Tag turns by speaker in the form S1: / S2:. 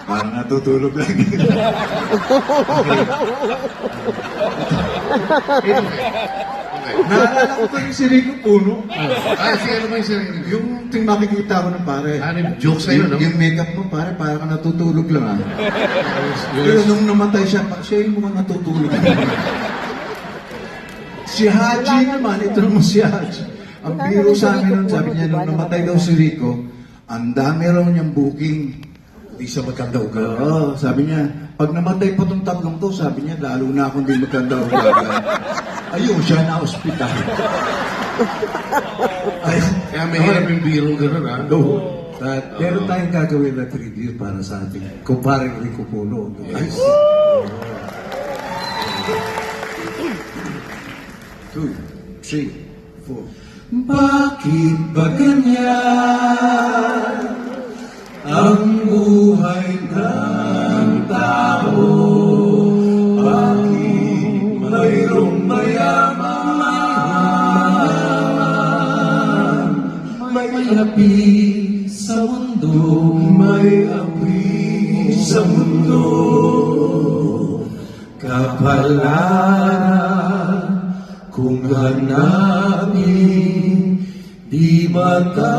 S1: Parang natutulog lang. Naalala ko pa yung si Rico Puno.
S2: Si ano ba yung sarili?
S1: Yung ting makikita ko ng pare.
S2: Ano yung joke sa'yo, no?
S1: Yung makeup mo pare, parang ka natutulog lang ah. Pero nung namatay siya, siya yung mukhang natutulog. Si Haji naman, ito naman si Haji. Ang biro sa amin nun, sabi niya, nung namatay daw si Rico, ang dami raw niyang booking.
S2: Di sa magkanda ugal.
S1: Oo, sabi niya, pag namatay pa tong tatlong to, sabi niya, lalo na akong di magkanda ugagan. Ayun, siya na ospital. Ay,
S2: Kaya may hirap yung biro gano'n, ha?
S1: no.
S3: Meron tayong gagawin na tribute para sa ating kumparing Rico Puno.
S1: Yes. 2, 3, 4. Bakit ba ganyan ang buhay ng tao? Bakit mayroong mayaman? May api sa mundo, may api sa mundo. Kapalaran kung hanapin, di mata